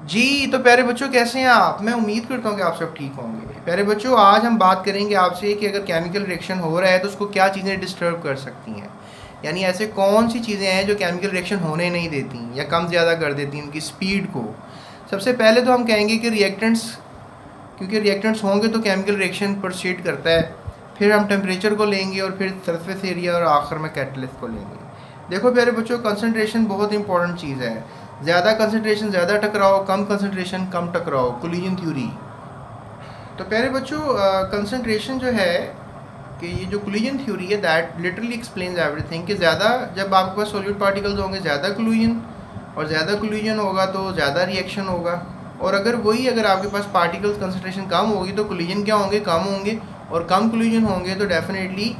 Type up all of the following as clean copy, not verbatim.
जी, तो प्यारे बच्चों कैसे हैं आप? मैं उम्मीद करता हूँ कि आप सब ठीक होंगे। प्यारे बच्चों आज हम बात करेंगे आपसे कि अगर केमिकल रिएक्शन हो रहा है तो उसको क्या चीज़ें डिस्टर्ब कर सकती हैं। यानी ऐसे कौन सी चीज़ें हैं जो केमिकल रिएक्शन होने नहीं देती या कम ज़्यादा कर देती हैं उनकी स्पीड को। सबसे पहले तो हम कहेंगे कि रिएक्टेंट्स, क्योंकि रिएक्टेंट्स होंगे तो केमिकल रिएक्शन प्रोसीड करता है। फिर हम टेम्परेचर को लेंगे और फिर सरफेस एरिया और आखिर में कैटलिस्ट को लेंगे। देखो प्यारे बच्चों, कंसंट्रेशन बहुत इंपॉर्टेंट चीज़ है। ज़्यादा कंसंट्रेशन ज़्यादा टकराओ, कम कंसंट्रेशन कम टकराओ, कोलिजन थ्योरी। तो प्यारे बच्चों कंसंट्रेशन जो है कि ये जो कोलिजन थ्योरी है दैट लिटरली एक्सप्लेन्स एवरीथिंग कि ज़्यादा जब आपके पास सॉल्यूट पार्टिकल्स होंगे ज़्यादा कोलिजन, और ज़्यादा कोलिजन होगा तो ज़्यादा रिएक्शन होगा। और अगर आपके पास पार्टिकल्स कंसंट्रेशन कम होगी तो कोलिजन क्या होंगे, कम होंगे। और कम कोलिजन होंगे तो डेफिनेटली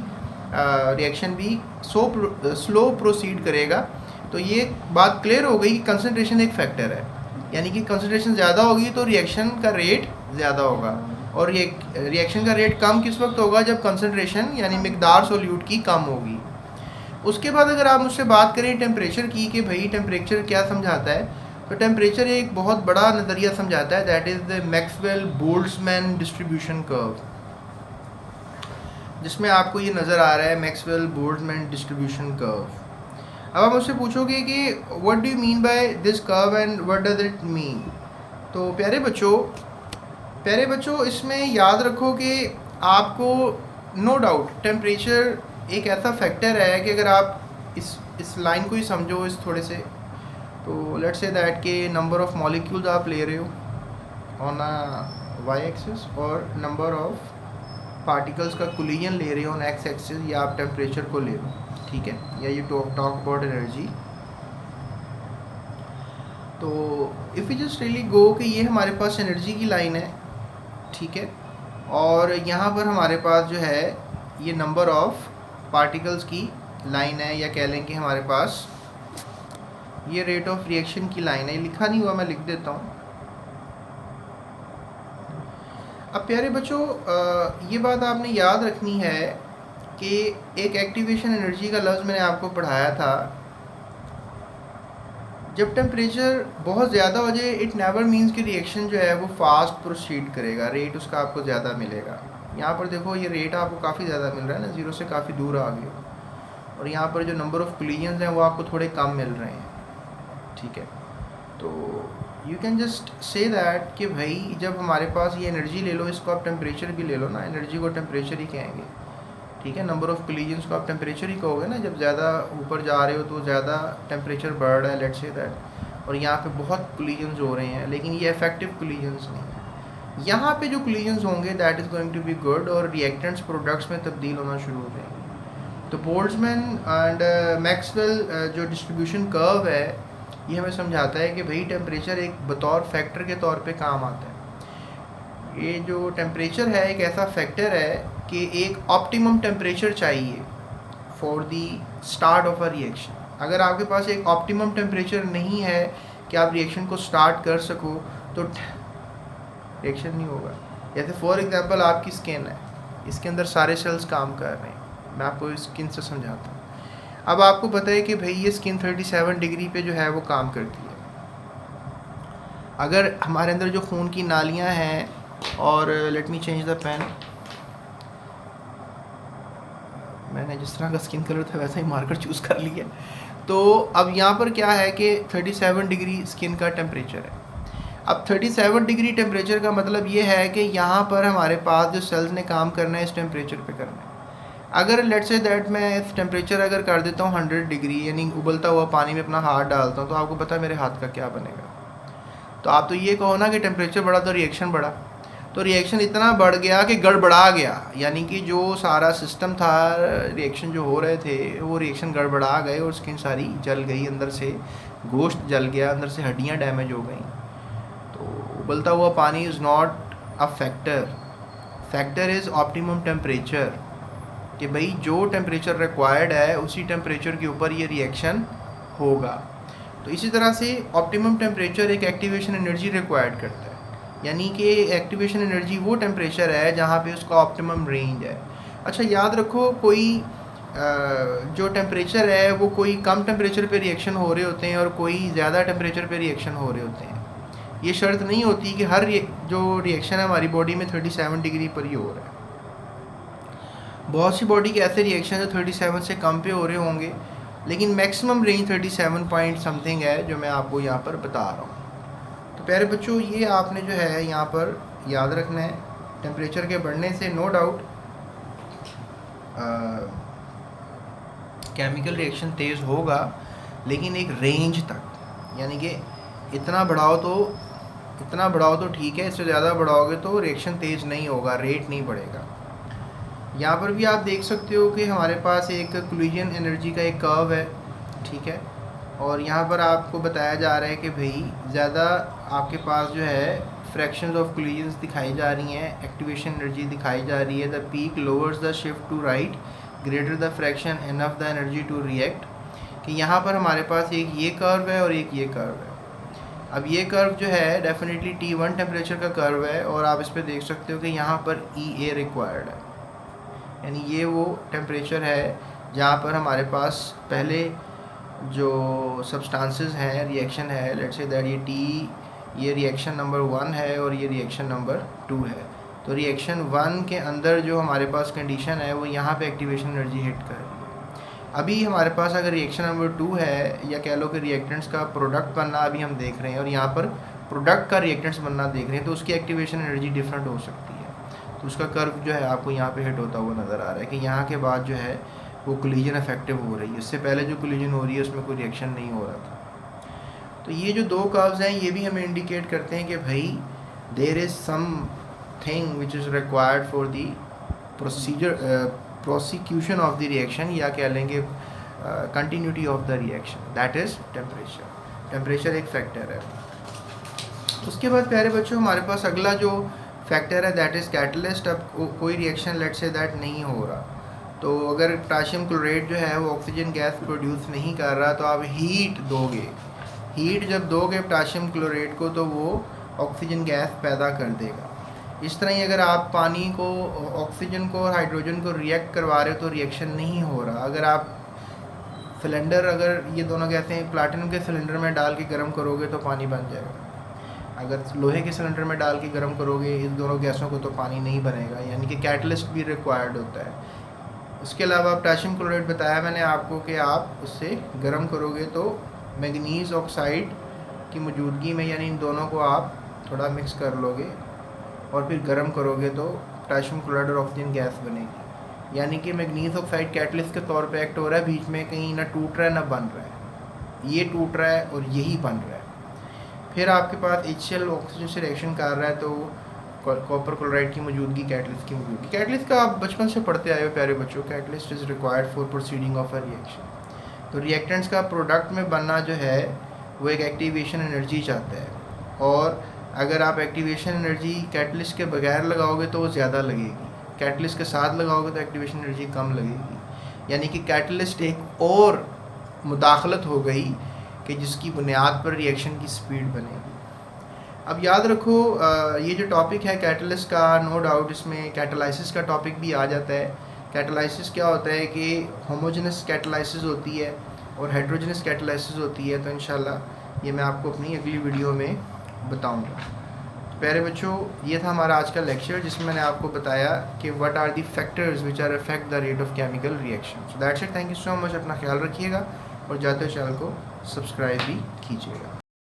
रिएक्शन भी स्लो प्रोसीड करेगा। तो ये बात क्लियर हो गई कि कंसंट्रेशन एक फैक्टर है, यानी कि कंसंट्रेशन ज़्यादा होगी तो रिएक्शन का रेट ज़्यादा होगा। और ये रिएक्शन का रेट कम किस वक्त होगा, जब कंसंट्रेशन यानी मिकदार सोल्यूट की कम होगी। उसके बाद अगर आप मुझसे बात करें टेम्परेचर की कि भाई टेम्परेचर क्या समझाता है, तो टेम्परेचर एक बहुत बड़ा नज़रिया समझाता है, that is the Maxwell Boltzmann distribution curve, जिसमें आपको ये नज़र आ रहा है मैक्सवेल बोल्ट्जमैन डिस्ट्रीब्यूशन कर्व। अब आप मुझसे पूछोगे कि what do you mean by this curve and what does it mean. तो प्यारे बच्चों इसमें याद रखो कि आपको नो डाउट टेम्परेचर एक ऐसा फैक्टर है कि अगर आप इस लाइन को ही समझो इस थोड़े से, तो लेट्स से दैट के नंबर ऑफ मॉलिक्यूल्स आप ले रहे हो ऑन अ वाई एक्सिस और नंबर ऑफ पार्टिकल्स का कोलिजन ले रहे हो ऑन एक्स एक्सिस, या आप टेम्परेचर को ले लो, ठीक है, या यू टॉक अबाउट एनर्जी। तो if you just really go कि ये हमारे पास एनर्जी की लाइन है, ठीक है, और यहाँ पर हमारे पास जो है ये नंबर ऑफ पार्टिकल्स की लाइन है, या कह लें कि हमारे पास ये रेट ऑफ रिएक्शन की लाइन है। लिखा नहीं हुआ, मैं लिख देता हूँ। अब प्यारे बच्चों ये बात आपने याद रखनी है कि एक एक्टिवेशन एनर्जी का लफ्ज़ मैंने आपको पढ़ाया था। जब टेम्परेचर बहुत ज़्यादा हो जाए इट नेवर मीन्स कि रिएक्शन जो है वो फास्ट प्रोसीड करेगा, रेट उसका आपको ज़्यादा मिलेगा। यहाँ पर देखो ये रेट आपको काफ़ी ज़्यादा मिल रहा है ना, ज़ीरो से काफ़ी दूर आ गए हो, और यहाँ पर जो नंबर ऑफ़ कोलिजन्स हैं वो आपको थोड़े कम मिल रहे हैं, ठीक है। तो you can just say that कि भाई जब हमारे पास ये एनर्जी ले लो, इसको आप टेम्परेचर भी ले लो ना, एनर्जी को टेम्परेचर ही कहेंगे, ठीक है। नंबर ऑफ़ कोलिजन्स को आप टेम्परेचर ही कहोगे ना, जब ज़्यादा ऊपर जा रहे हो तो ज़्यादा टेम्परेचर बढ़ रहा है, लेट्स से दैट, और यहाँ पे बहुत कोलिजन्स हो रहे हैं, लेकिन ये इफेक्टिव कोलिजन्स नहीं है। यहाँ पे जो कोलिजन्स होंगे that is going to be good, और रिएक्टेंट्स प्रोडक्ट्स में तब्दील होना शुरू हो जाएंगे। तो बोल्ट्जमैन एंड मैक्सवेल जो डिस्ट्रीब्यूशन कर्व है ये हमें समझाता है कि भाई टेम्परेचर एक बतौर फैक्टर के तौर पे काम आता है। ये जो टेम्परेचर है एक ऐसा फैक्टर है कि एक ऑप्टिमम टेम्परेचर चाहिए for the start of a reaction. अगर आपके पास एक ऑप्टिमम टेम्परेचर नहीं है कि आप रिएक्शन को स्टार्ट कर सको तो रिएक्शन नहीं होगा। जैसे फॉर एग्जांपल आपकी स्किन है, इसके अंदर सारे सेल्स काम कर रहे हैं, मैं आपको स्किन से समझाता हूँ। अब आपको पता है कि भाई ये स्किन 37 डिग्री पे जो है वो काम करती है। अगर हमारे अंदर जो खून की नालियाँ हैं, और let me change the pen, मैंने जिस तरह का स्किन कलर था वैसा ही मार्कर चूज़ कर लिया। तो अब यहाँ पर क्या है कि 37 डिग्री स्किन का टेम्परेचर है। अब 37 डिग्री टेम्परेचर का मतलब ये है कि यहाँ पर हमारे पास जो सेल्स ने काम करना है इस टेम्परेचर पे करना है। अगर लेट्स से दैट मैं इस टेम्परेचर अगर कर देता हूँ 100 डिग्री, यानी उबलता हुआ पानी में अपना हाथ डालता हूँ, तो आपको पता है मेरे हाथ का क्या बनेगा। तो आप तो ये कहो ना कि टेम्परेचर बढ़ा तो रिएक्शन बढ़ा, तो रिएक्शन इतना बढ़ गया कि गड़बड़ा गया, यानी कि जो सारा सिस्टम था, रिएक्शन जो हो रहे थे वो रिएक्शन गड़बड़ा गए और स्किन सारी जल गई, अंदर से गोश्त जल गया, अंदर से हड्डियाँ डैमेज हो गई। तो उबलता हुआ पानी is not a factor, factor is optimum temperature, कि भाई जो टेम्परेचर रिक्वायर्ड है उसी टेम्परेचर के ऊपर ये रिएक्शन होगा। तो इसी तरह से ऑप्टिमम टेम्परेचर एक एक्टिवेशन एनर्जी रिक्वायर्ड करता है, यानी कि एक्टिवेशन एनर्जी वो टेम्परेचर है जहाँ पे उसका ऑप्टिमम रेंज है। अच्छा याद रखो, कोई जो टेम्परेचर है वो कोई कम टेम्परेचर पे रिएक्शन हो रहे होते हैं और कोई ज़्यादा टेम्परेचर पे रिएक्शन हो रहे होते हैं। ये शर्त नहीं होती कि हर जो रिएक्शन है हमारी बॉडी में 37 डिग्री पर ही हो रहा है। बहुत सी बॉडी के ऐसे रिएक्शन जो 37 से कम पे हो रहे होंगे, लेकिन मैक्सिमम रेंज 37 पॉइंट समथिंग है जो मैं आपको यहाँ पर बता रहा हूँ। तो प्यारे बच्चों, ये आपने जो है यहाँ पर याद रखना है, टेम्परेचर के बढ़ने से नो डाउट केमिकल रिएक्शन तेज़ होगा, लेकिन एक रेंज तक, यानी कि इतना बढ़ाओ तो ठीक है, इससे ज़्यादा बढ़ाओगे तो रिएक्शन तेज़ नहीं होगा, रेट नहीं बढ़ेगा। यहाँ पर भी आप देख सकते हो कि हमारे पास एक कोलिजन एनर्जी का एक कर्व है, ठीक है, और यहाँ पर आपको बताया जा रहा है कि भाई ज़्यादा आपके पास जो है फ्रैक्शंस ऑफ कोलिजन्स दिखाई जा रही हैं, एक्टिवेशन एनर्जी दिखाई जा रही है। The peak lowers the shift to right, greater the fraction enough the energy to react, कि यहाँ पर हमारे पास एक ये कर्व है और एक ये कर्व है। अब ये कर्व जो है डेफिनेटली T1 टेम्परेचर का कर्व है, और आप इस पर देख सकते हो कि यहाँ पर EA रिक्वायर्ड है, यानी ये वो टेम्परेचर है जहाँ पर हमारे पास पहले जो सब्सटेंसेस हैं, रिएक्शन है, लेट्स से दैट ये रिएक्शन नंबर 1 है और ये रिएक्शन नंबर 2 है। तो रिएक्शन 1 के अंदर जो हमारे पास कंडीशन है वो यहाँ पे एक्टिवेशन एनर्जी हिट कर रही है। अभी हमारे पास अगर रिएक्शन नंबर 2 है, या कह लो कि रिएक्टेंट्स का प्रोडक्ट बनना अभी हम देख रहे हैं, और यहाँ पर प्रोडक्ट का रिएक्टेंट्स बनना देख रहे हैं, तो उसकी एक्टिवेशन एनर्जी डिफरेंट हो सकती है। तो उसका कर्व जो है आपको यहाँ पे हिट होता हुआ नज़र आ रहा है कि यहाँ के बाद जो है वो कोलिजन इफेक्टिव हो रही है, इससे पहले जो कोलिजन हो रही है उसमें कोई रिएक्शन नहीं हो रहा था। तो ये जो दो कर्व्स हैं ये भी हमें इंडिकेट करते हैं कि भाई there is something which is required for the prosecution of the reaction, या कह लेंगे continuity of the reaction, that is temperature. Temperature एक फैक्टर है। उसके बाद प्यारे बच्चों हमारे पास अगला जो फैक्टर है दैट इज़ कैटलिस्ट। अब कोई रिएक्शन लेट से दैट नहीं हो रहा, तो अगर पोटेशियम क्लोराइड जो है वो ऑक्सीजन गैस प्रोड्यूस नहीं कर रहा, तो आप हीट दोगे। हीट जब दोगे पोटेशियम क्लोराइड को, तो वो ऑक्सीजन गैस पैदा कर देगा। इस तरह ही अगर आप पानी को, ऑक्सीजन को और हाइड्रोजन को रिएक्ट करवा रहे हो तो रिएक्शन नहीं हो रहा। अगर आप सिलेंडर, अगर ये दोनों गैसें प्लाटिनम के सिलेंडर में डाल के गर्म करोगे तो पानी बन जाएगा। अगर लोहे के सिलेंडर में डाल के गर्म करोगे इन दोनों गैसों को तो पानी नहीं बनेगा, यानी कि कैटलिस्ट भी रिक्वायर्ड होता है। उसके अलावा पोटेशियम क्लोराइड बताया मैंने आपको कि आप उससे गर्म करोगे तो मैंगनीज ऑक्साइड की मौजूदगी में, यानी इन दोनों को आप थोड़ा मिक्स कर लोगे और फिर गर्म करोगे तो पोटेशियम क्लोराइड और ऑक्सीजन गैस बनेगी। यानी कि मैंगनीज ऑक्साइड कैटलिस्ट के तौर पे एक्ट हो रहा है, बीच में कहीं ना टूट रहा है ना बन रहा है, ये टूट रहा है और यही बन रहा है। फिर आपके पास HCl ऑक्सीजन से रिएक्शन कर रहा है, तो कॉपर क्लोराइड की मौजूदगी, कैटलिस्ट की मौजूदगी। कैटलिस्ट का आप बचपन से पढ़ते आए हो प्यारे बच्चों, catalyst is required for proceeding of a reaction. तो रिएक्टेंट्स का प्रोडक्ट में बनना जो है वो एक एक्टिवेशन एनर्जी चाहता है, और अगर आप एक्टिवेशन एनर्जी कैटलिस्ट के बगैर लगाओगे तो वो ज़्यादा लगेगी, कैटलिस्ट के साथ लगाओगे तो एक्टिवेशन एनर्जी कम लगेगी। यानी कि कैटलिस्ट एक और मुदाखलत हो गई कि जिसकी बुनियाद पर रिएक्शन की स्पीड बनेगी। अब याद रखो ये जो टॉपिक है कैटलिस्ट का, नो डाउट इसमें कैटालाइसिस का टॉपिक भी आ जाता है। कैटालाइसिस क्या होता है कि होमोजेनस कैटालाइसिस होती है और हेट्रोजेनस कैटालाइसिस होती है। तो इंशाल्लाह ये मैं आपको अपनी अगली वीडियो में बताऊंगा। प्यारे बच्चों, ये था हमारा आज का लेक्चर जिसमें मैंने आपको बताया कि what are the factors which are affect the rate of chemical reaction. So that's it, thank you so much. अपना ख्याल रखिएगा और जाते चैनल को सब्सक्राइब भी कीजिएगा।